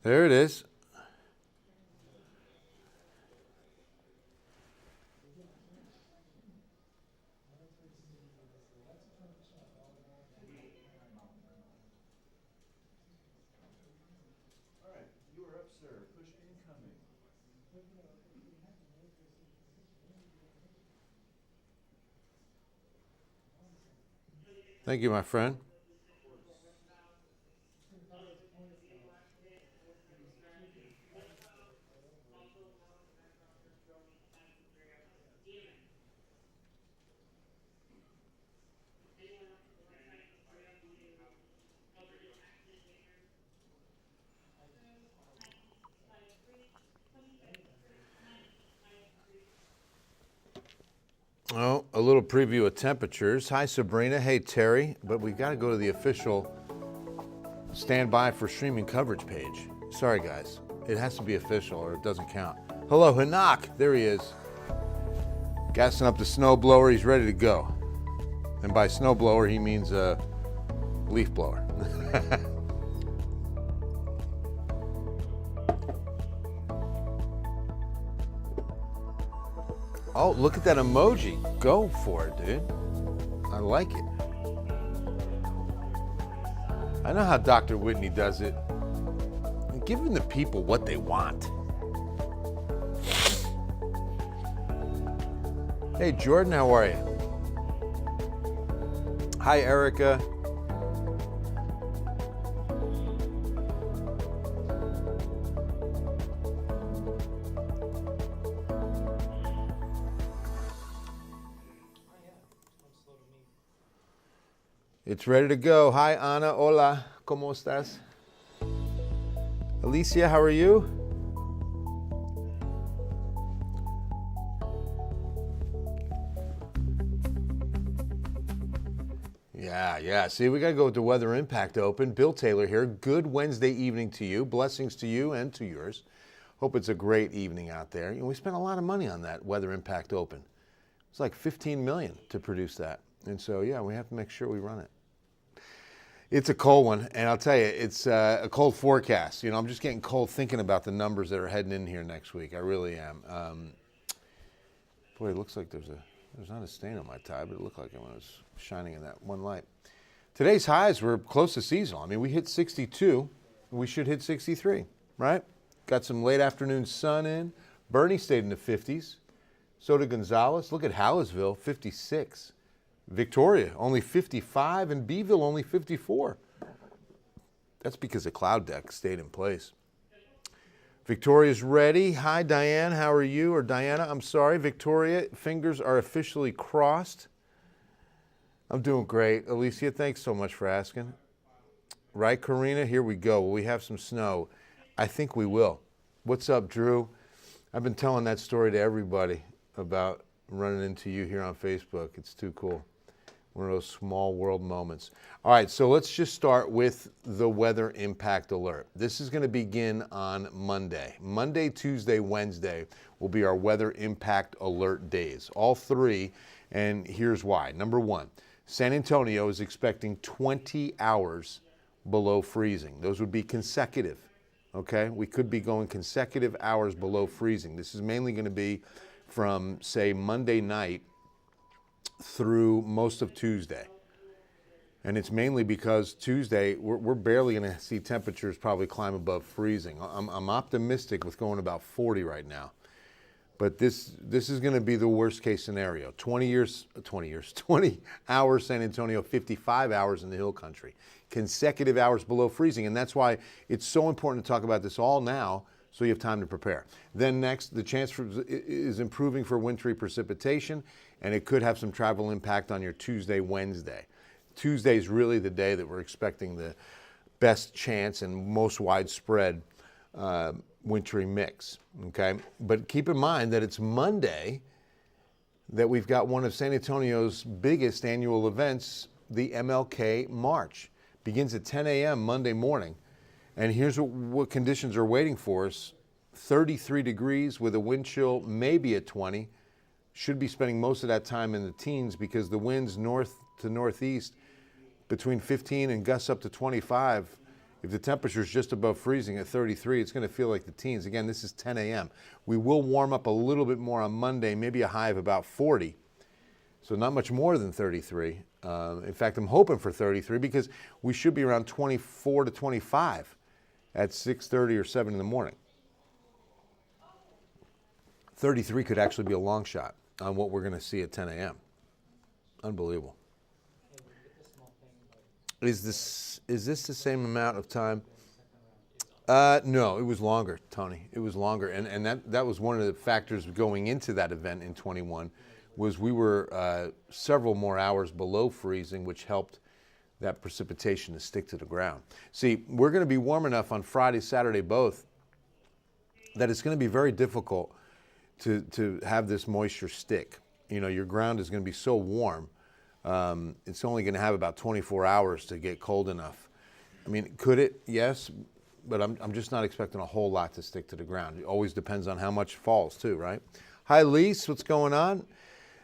There it is. All right, you are up, sir. Push incoming. Thank you, my friend. Oh, a little preview of temperatures. Hi, Sabrina. Hey, Terry. But we got to go to the official standby for streaming coverage page. Sorry, guys. It has to be official or it doesn't count. Hello, Hanak. There he is. Gassing up the snowblower. He's ready to go. And by snowblower, he means a leaf blower. Oh, look at that emoji. Go for it, dude. I like it. I know how Dr. Whitney does it. Giving the people what they want. Hey, Jordan, how are you? Hi, Erica. It's ready to go. Hi, Ana. Hola. ¿Cómo estás? Alicia, how are you? Yeah. See, we got to go with the Weather Impact Open. Bill Taylor here. Good Wednesday evening to you. Blessings to you and to yours. Hope it's a great evening out there. We spent a lot of money on that Weather Impact Open. It's like $15 million to produce that. And so, yeah, we have to make sure we run it. It's a cold one, and I'll tell you, it's a cold forecast. I'm just getting cold thinking about the numbers that are heading in here next week. I really am. Boy, it looks like there's not a stain on my tie, but it looked like it when it was shining in that one light. Today's highs were close to seasonal. I mean, we hit 62. We should hit 63, right? Got some late afternoon sun in. Bernie stayed in the 50s. So did Gonzales. Look at Hallisville, 56. Victoria, only 55, and Beeville, only 54. That's because the cloud deck stayed in place. Victoria's ready. Hi, Diane. How are you? Or Diana, I'm sorry. Victoria, fingers are officially crossed. I'm doing great. Alicia, thanks so much for asking. Right, Karina? Here we go. Will we have some snow? I think we will. What's up, Drew? I've been telling that story to everybody about running into you here on Facebook. It's too cool. One of those small world moments. All right, so let's just start with the weather impact alert. This is going to begin on Monday. Monday, Tuesday, Wednesday will be our weather impact alert days. All three, and here's why. Number one, San Antonio is expecting 20 hours below freezing. Those would be consecutive, okay? We could be going consecutive hours below freezing. This is mainly going to be from, say, Monday night through most of Tuesday. And it's mainly because Tuesday, we're barely going to see temperatures probably climb above freezing. I'm optimistic with going about 40 right now. But this is going to be the worst case scenario. 20 hours San Antonio, 55 hours in the hill country. Consecutive hours below freezing. And that's why it's so important to talk about this all now so you have time to prepare. Then next, the chance is improving for wintry precipitation, and it could have some travel impact on your Tuesday, Wednesday. Tuesday is really the day that we're expecting the best chance and most widespread wintry mix, okay? But keep in mind that it's Monday that we've got one of San Antonio's biggest annual events, the MLK March. Begins at 10 a.m. Monday morning. And here's what conditions are waiting for us. 33 degrees with a wind chill maybe at 20. Should be spending most of that time in the teens because the winds north to northeast between 15 and gusts up to 25 If the temperature is just above freezing at 33, it's going to feel like the teens. Again, this is 10 a.m. We will warm up a little bit more on Monday, maybe a high of about 40. So not much more than 33. In fact, I'm hoping for 33 because we should be around 24 to 25 at 6:30 or 7 in the morning. 33 could actually be a long shot on what we're going to see at 10 a.m. Unbelievable. Is this the same amount of time? No, it was longer, Tony. It was longer, and that was one of the factors going into that event in 21, was we were several more hours below freezing, which helped that precipitation to stick to the ground. See, we're going to be warm enough on Friday, Saturday both, that it's going to be very difficult to have this moisture stick. You know, your ground is going to be so warm. It's only going to have about 24 hours to get cold enough. I mean, could it? Yes, but I'm just not expecting a whole lot to stick to the ground. It always depends on how much falls too, right? Hi, Lise, what's going on?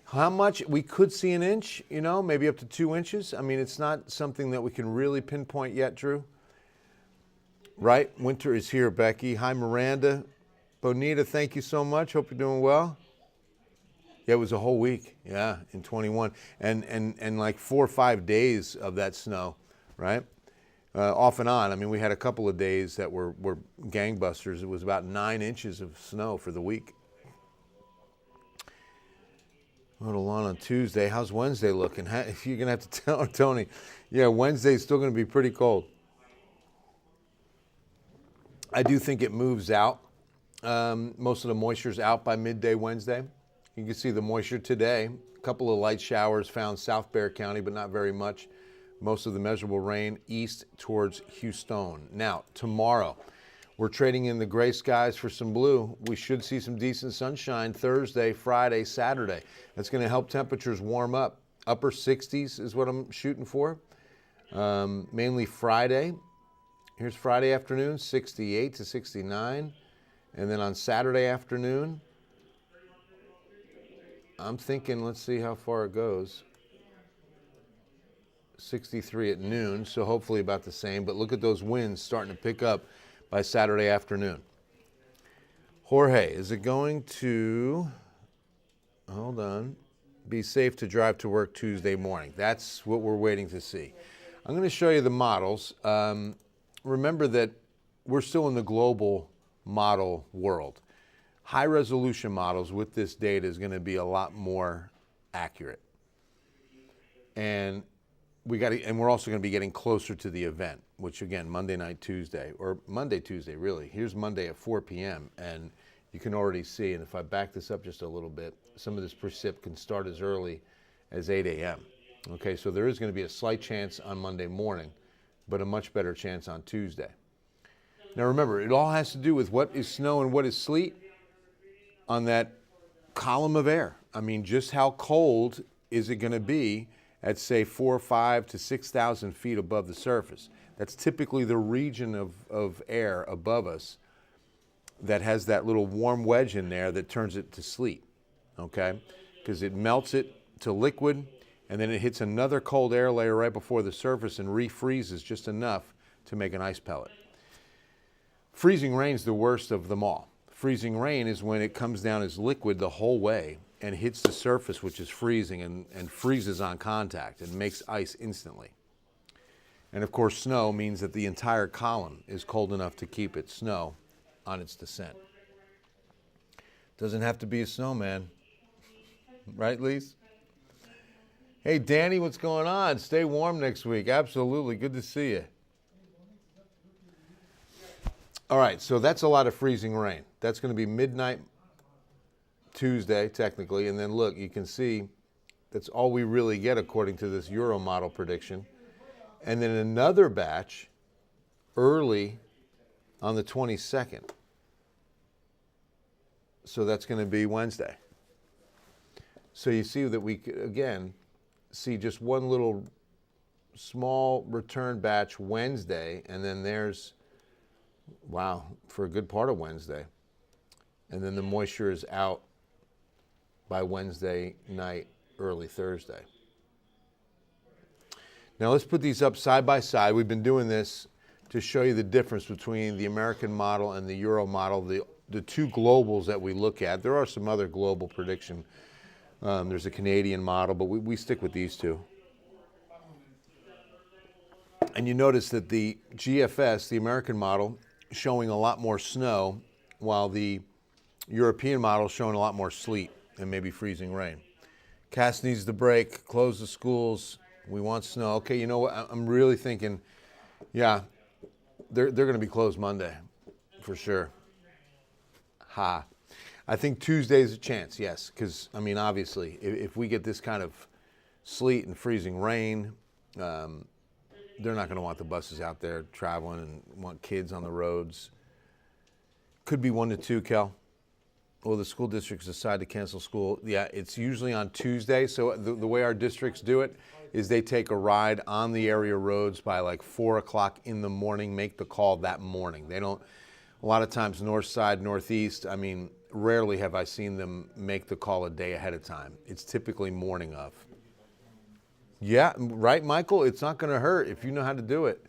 How much? We could see an inch, you know, maybe up to 2 inches. I mean, it's not something that we can really pinpoint yet, Drew. Right? Winter is here, Becky. Hi, Miranda. Bonita, thank you so much. Hope you're doing well. Yeah, it was a whole week, yeah, in 21. And like 4 or 5 days of that snow, right? Off and on. I mean, we had a couple of days that were gangbusters. It was about 9 inches of snow for the week. Hold on Tuesday. How's Wednesday looking? You're going to have to tell Tony. Yeah, Wednesday's still going to be pretty cold. I do think it moves out. Most of the moisture's out by midday Wednesday. You can see the moisture today. A couple of light showers found South Bexar County, but not very much. Most of the measurable rain east towards Houston. Now, tomorrow, we're trading in the gray skies for some blue. We should see some decent sunshine Thursday, Friday, Saturday. That's going to help temperatures warm up. Upper 60s is what I'm shooting for. Mainly Friday. Here's Friday afternoon, 68 to 69. And then on Saturday afternoon, I'm thinking, let's see how far it goes. 63 at noon, so hopefully about the same. But look at those winds starting to pick up by Saturday afternoon. Jorge, is it going to, hold on, be safe to drive to work Tuesday morning? That's what we're waiting to see. I'm going to show you the models. Remember that we're still in the global model world. High resolution models with this data is going to be a lot more accurate. And we're also going to be getting closer to the event, which again, Monday night, Tuesday, or Monday, Tuesday, really. Here's Monday at 4 p.m. And you can already see, and if I back this up just a little bit, some of this precip can start as early as 8 a.m. Okay, so there is going to be a slight chance on Monday morning, but a much better chance on Tuesday. Now remember, it all has to do with what is snow and what is sleet on that column of air. I mean, just how cold is it going to be at, say, 4,000, 5,000 to 6,000 feet above the surface? That's typically the region of air above us that has that little warm wedge in there that turns it to sleet, okay? Because it melts it to liquid, and then it hits another cold air layer right before the surface and refreezes just enough to make an ice pellet. Freezing rain's the worst of them all. Freezing rain is when it comes down as liquid the whole way and hits the surface, which is freezing, and freezes on contact and makes ice instantly. And of course, snow means that the entire column is cold enough to keep its snow on its descent. Doesn't have to be a snowman. Right, Lise? Hey, Danny, what's going on? Stay warm next week. Absolutely. Good to see you. All right, so that's a lot of freezing rain. That's going to be midnight Tuesday, technically. And then look, you can see that's all we really get according to this Euro model prediction. And then another batch early on the 22nd. So that's going to be Wednesday. So you see that we, again, see just one little small return batch Wednesday, and then there's, wow, for a good part of Wednesday. And then the moisture is out by Wednesday night, early Thursday. Now let's put these up side by side. We've been doing this to show you the difference between the American model and the Euro model, the two globals that we look at. There are some other global prediction. There's a Canadian model, but we stick with these two. And you notice that the GFS, the American model, showing a lot more snow, while the European model is showing a lot more sleet and maybe freezing rain. Cass needs the break, close the schools, we want snow. Okay, you know what, I'm really thinking, yeah, they're going to be closed Monday, for sure. Ha. I think Tuesday's a chance, yes, because, I mean, obviously, if we get this kind of sleet and freezing rain, they're not going to want the buses out there traveling and want kids on the roads. Could be 1 to 2, Kel. Well, the school districts decide to cancel school. Yeah, it's usually on Tuesday. So the way our districts do it is they take a ride on the area roads by like 4 o'clock in the morning, make the call that morning. They don't, a lot of times north side, northeast, I mean, rarely have I seen them make the call a day ahead of time. It's typically morning of. Yeah, right, Michael? It's not going to hurt if you know how to do it.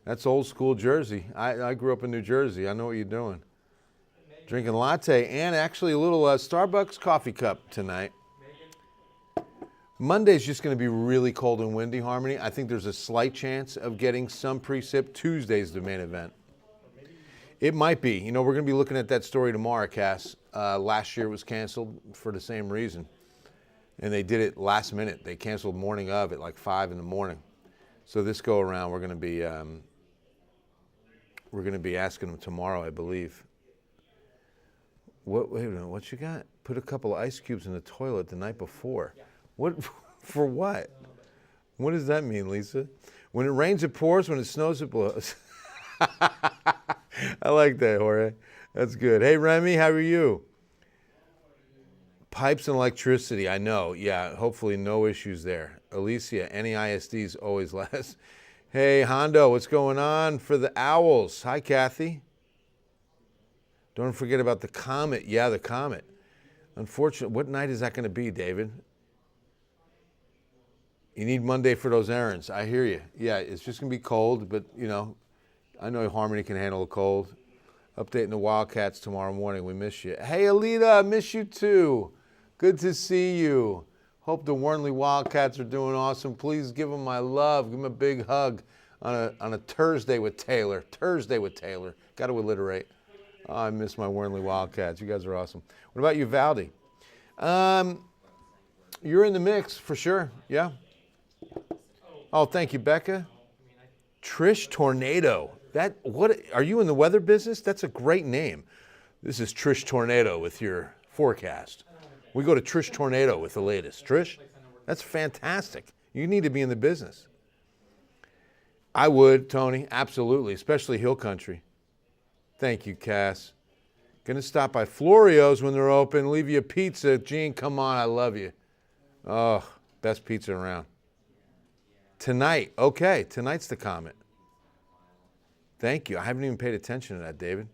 That's old school Jersey. I grew up in New Jersey. I know what you're doing. Drinking latte and actually a little Starbucks coffee cup tonight. Monday's just going to be really cold and windy, Harmony. I think there's a slight chance of getting some precip. Tuesday's the main event. It might be. You know, we're going to be looking at that story tomorrow, Cass. Last year it was canceled for the same reason. And they did it last minute. They canceled morning of at like 5 in the morning. So this go around, we're going to be asking them tomorrow, I believe. Wait a minute, what you got? Put a couple of ice cubes in the toilet the night before. Yeah. What? For what? What does that mean, Lisa? When it rains, it pours. When it snows, it blows. I like that, Jorge. That's good. Hey, Remy, how are you? Pipes and electricity, I know. Yeah, hopefully no issues there. Alicia, any ISDs always last. Hey, Hondo, what's going on for the Owls? Hi, Kathy. Don't forget about the comet. Yeah, the comet. Unfortunately, what night is that going to be, David? You need Monday for those errands. I hear you. Yeah, it's just going to be cold, but, you know, I know Harmony can handle a cold. Updating the Wildcats tomorrow morning. We miss you. Hey, Alita, I miss you too. Good to see you. Hope the Warnley Wildcats are doing awesome. Please give them my love. Give them a big hug on a Thursday with Taylor. Thursday with Taylor. Got to alliterate. Oh, I miss my Warnley Wildcats. You guys are awesome. What about you, Valdi? You're in the mix for sure. Yeah. Oh, thank you, Becca. Trish Tornado. What are you in the weather business? That's a great name. This is Trish Tornado with your forecast. We go to Trish Tornado with the latest. Trish, that's fantastic. You need to be in the business. I would, Tony, absolutely, especially Hill Country. Thank you, Cass. Gonna stop by Florio's when they're open. Leave you a pizza. Gene, come on, I love you. Oh, best pizza around. Tonight, okay, tonight's the Comet. Thank you. I haven't even paid attention to that, David.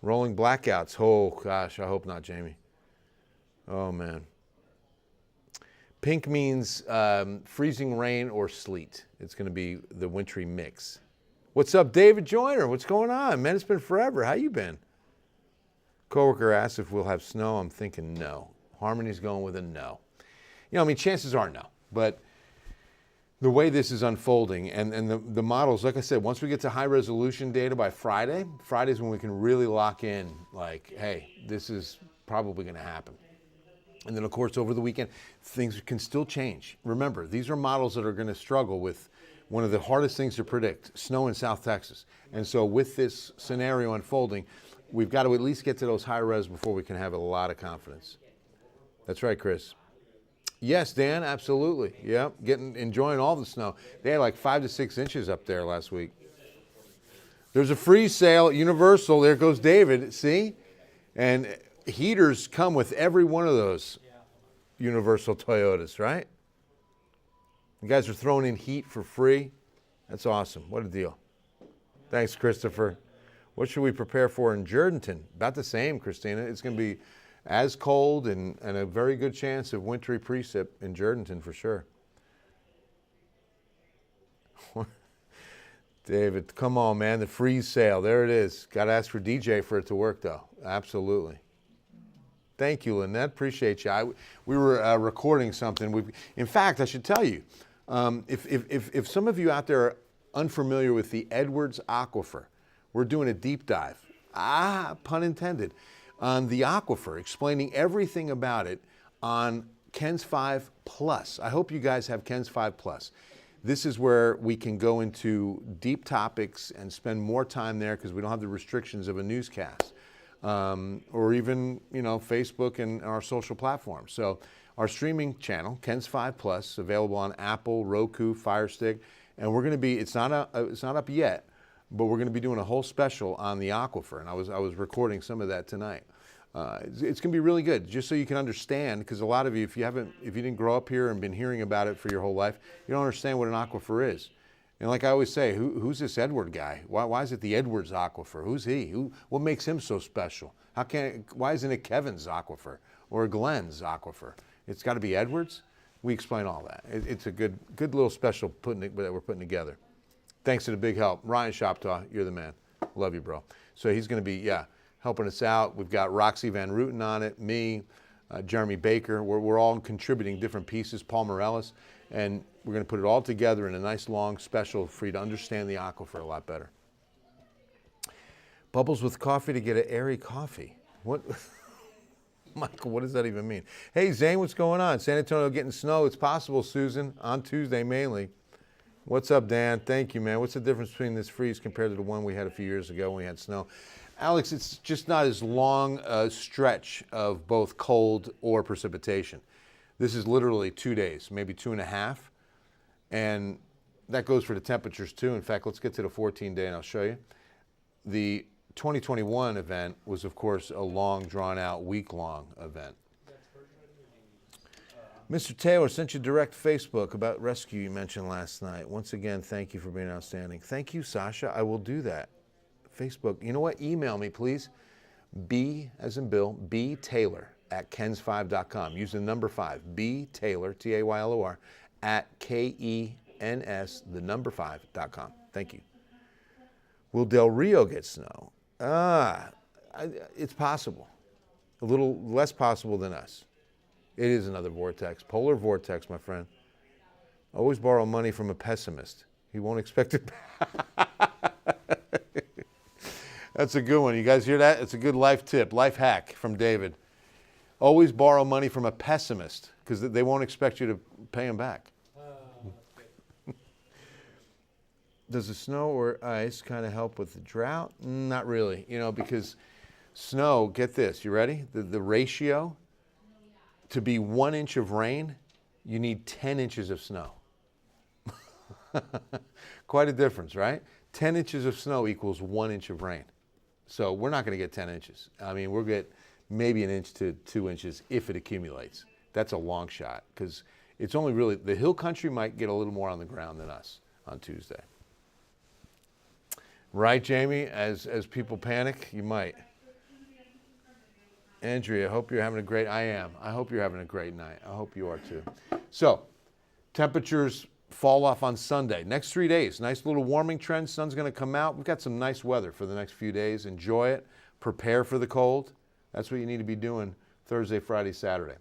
Rolling blackouts. Oh, gosh, I hope not, Jamie. Oh, man. Pink means freezing rain or sleet. It's going to be the wintry mix. What's up, David Joyner? What's going on? Man, it's been forever. How you been? Coworker asked if we'll have snow. I'm thinking no. Harmony's going with a no. You know, I mean, chances are no. But the way this is unfolding and the models, like I said, once we get to high resolution data by Friday's when we can really lock in, like, hey, this is probably going to happen. And then, of course, over the weekend, things can still change. Remember, these are models that are going to struggle with one of the hardest things to predict, snow in South Texas. And so with this scenario unfolding, we've got to at least get to those high res before we can have a lot of confidence. That's right, Chris. Yes, Dan, absolutely. Yeah, enjoying all the snow. They had like 5 to 6 inches up there last week. There's a freeze sale at Universal. There goes David. See? And heaters come with every one of those Universal Toyotas, right? You guys are throwing in heat for free. That's awesome. What a deal. Thanks, Christopher. What should we prepare for in Jourdanton? About the same, Christina. It's going to be as cold and a very good chance of wintry precip in Jourdanton for sure. David, come on, man. The freeze sale. There it is. Got to ask for DJ for it to work, though. Absolutely. Thank you, Lynette. Appreciate you. We were recording something. In fact, I should tell you, if some of you out there are unfamiliar with the Edwards Aquifer, we're doing a deep dive, pun intended, on the aquifer, explaining everything about it on KENS 5 Plus. I hope you guys have KENS 5 Plus. This is where we can go into deep topics and spend more time there because we don't have the restrictions of a newscast. Or even, Facebook and our social platforms. So our streaming channel, KENS 5 Plus, available on Apple, Roku, Fire Stick, and we're going to be, it's not up yet, but we're going to be doing a whole special on the aquifer, and I was recording some of that tonight. It's going to be really good, just so you can understand, because a lot of you, if you didn't grow up here and been hearing about it for your whole life, you don't understand what an aquifer is. And like I always say, who's this Edward guy? Why is it the Edwards Aquifer? Who's he? What makes him so special? Why isn't it Kevin's Aquifer or Glenn's Aquifer? It's got to be Edwards? We explain all that. It's a good little special that we're putting together. Thanks to the big help. Ryan Shoptaw, you're the man. Love you, bro. So he's going to be, helping us out. We've got Roxy Van Ruten on it, me, Jeremy Baker. We're all contributing different pieces, Paul Morellis, and we're going to put it all together in a nice long special for you to understand the aquifer a lot better. Bubbles with coffee to get an airy coffee. What? Michael, what does that even mean? Hey, Zane, what's going on? San Antonio getting snow. It's possible, Susan, on Tuesday mainly. What's up, Dan? Thank you, man. What's the difference between this freeze compared to the one we had a few years ago when we had snow? Alex, it's just not as long a stretch of both cold or precipitation. This is literally 2 days, maybe 2.5. And that goes for the temperatures too. In fact, let's get to the 14-day and I'll show you. The 2021 event was, of course, a long, drawn-out, week-long event. Mr. Taylor sent you direct Facebook about rescue you mentioned last night. Once again, thank you for being outstanding. Thank you, Sasha. I will do that. Facebook. You know what? Email me, please. B, as in Bill, B Taylor at kens5.com. Use the number 5. B Taylor, Taylor, at KENS, the number 5.com. Thank you. Will Del Rio get snow? It's possible. A little less possible than us. It is another vortex. Polar vortex, my friend. Always borrow money from a pessimist. He won't expect it back. That's a good one. You guys hear that? It's a good life tip, life hack from David. Always borrow money from a pessimist because they won't expect you to pay them back. Does the snow or ice kind of help with the drought? Not really, because snow, get this, you ready? The ratio to be 1 inch of rain, you need 10 inches of snow. Quite a difference, right? 10 inches of snow equals 1 inch of rain. So we're not going to get 10 inches. I mean, we'll get maybe 1 inch to 2 inches if it accumulates. That's a long shot because it's only really, the hill country might get a little more on the ground than us on Tuesday. Right, Jamie? As people panic, you might. Andrea, I hope you're having a great, I am. I hope you're having a great night. I hope you are too. So, temperatures fall off on Sunday. Next 3 days, nice little warming trend. Sun's going to come out. We've got some nice weather for the next few days. Enjoy it. Prepare for the cold. That's what you need to be doing Thursday, Friday, Saturday.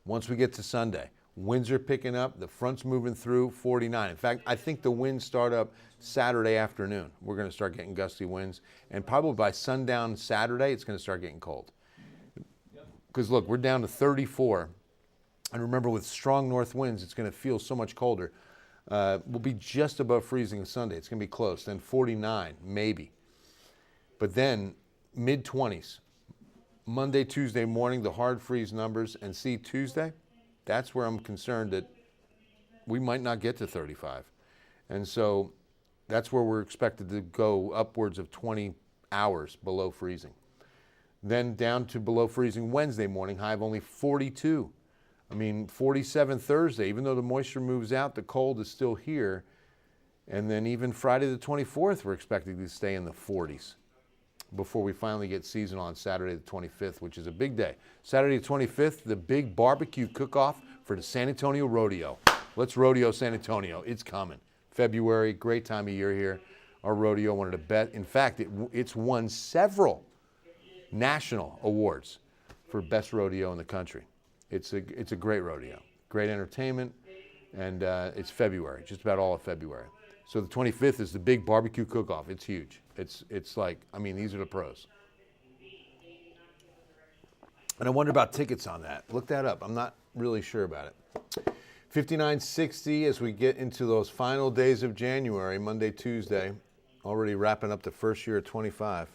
Once we get to Sunday, winds are picking up. The front's moving through 49. In fact, I think the winds start up Saturday afternoon. We're going to start getting gusty winds. And probably by sundown Saturday, it's going to start getting cold. Because look, we're down to 34. And remember, with strong north winds, it's going to feel so much colder. We'll be just above freezing Sunday. It's going to be close. Then 49, maybe. But then mid-20s. Monday, Tuesday morning, the hard freeze numbers. And see, Tuesday, that's where I'm concerned that we might not get to 35. And so that's where we're expected to go upwards of 20 hours below freezing. Then down to below freezing Wednesday morning, high of only 42. 47 Thursday. Even though the moisture moves out, the cold is still here. And then even Friday the 24th, we're expecting to stay in the 40s before we finally get seasonal on Saturday the 25th, which is a big day. Saturday the 25th, the big barbecue cook-off for the San Antonio Rodeo. Let's rodeo San Antonio. It's coming. February, great time of year here. Our rodeo, one of the best. In fact, it's won several national awards for best rodeo in the country. It's a great rodeo, great entertainment, and it's February, just about all of February. So the 25th is the big barbecue cook-off. It's huge. It's like, I mean, these are the pros. And I wonder about tickets on that. Look that up. I'm not really sure about it. 59.60 as we get into those final days of January, Monday, Tuesday. Already wrapping up the first year of 25.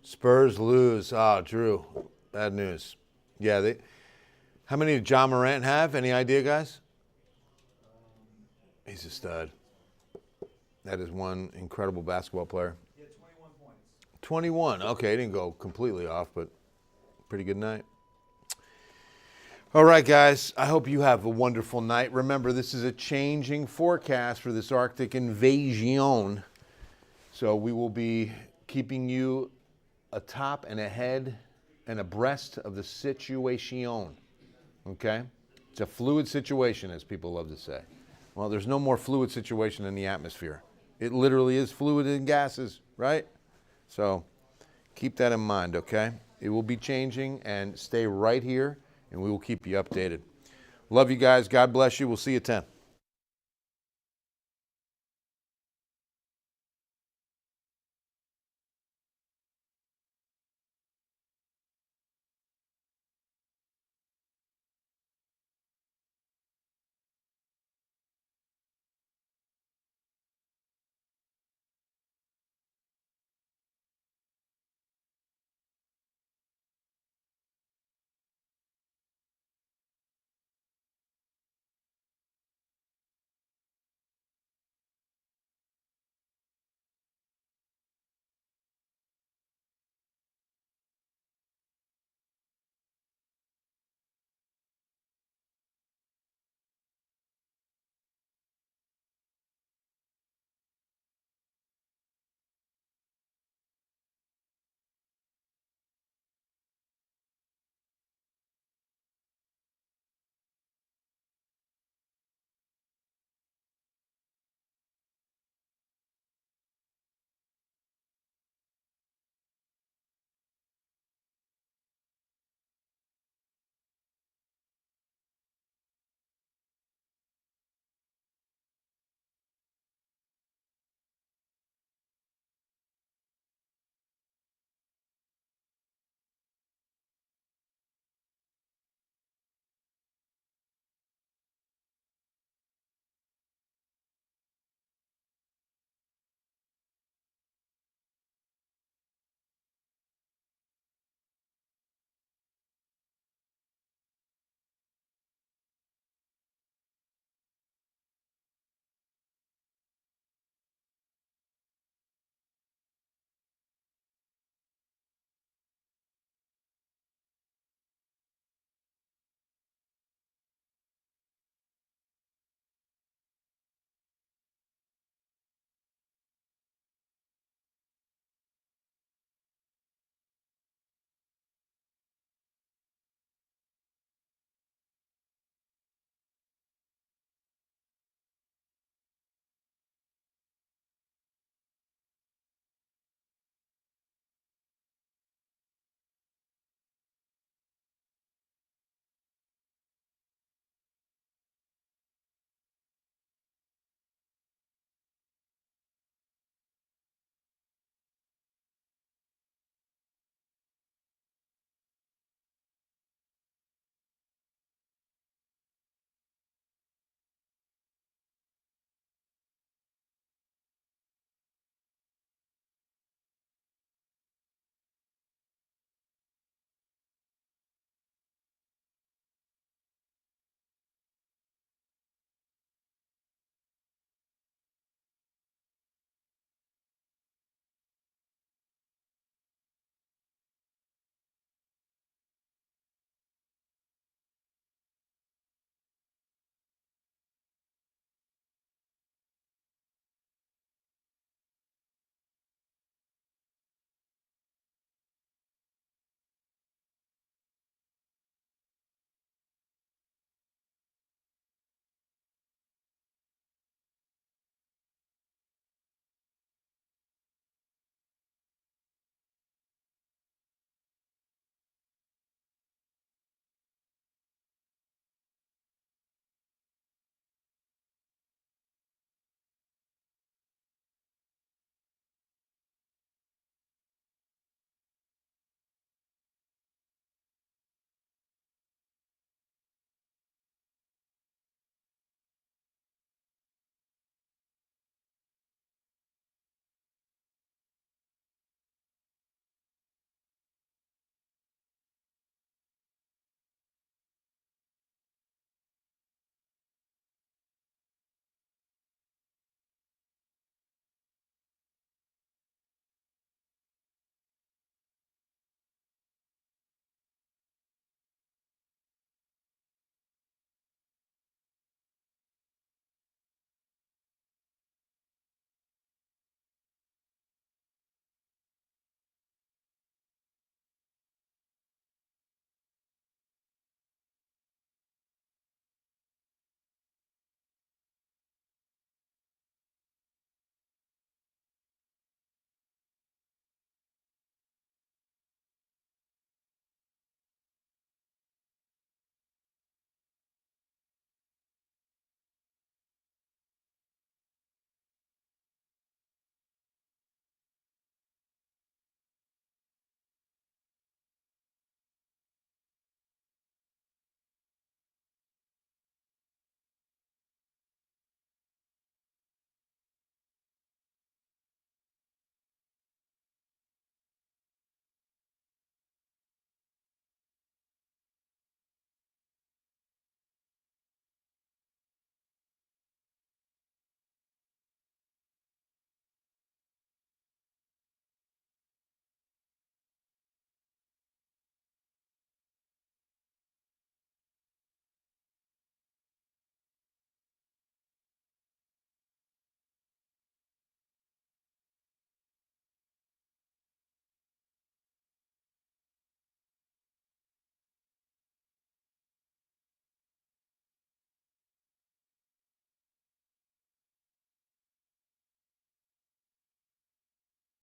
Spurs lose. Ah, Drew, bad news. Yeah, how many did John Morant have? Any idea, guys? He's a stud. That is one incredible basketball player. He had 21 points. 21. Okay, he didn't go completely off, but pretty good night. All right, guys, I hope you have a wonderful night. Remember, this is a changing forecast for this Arctic invasion. So we will be keeping you atop and ahead and abreast of the situation. Okay? It's a fluid situation, as people love to say. Well, there's no more fluid situation in the atmosphere. It literally is fluid in gases, right? So keep that in mind, okay? It will be changing, and stay right here, and we will keep you updated. Love you guys. God bless you. We'll see you at 10.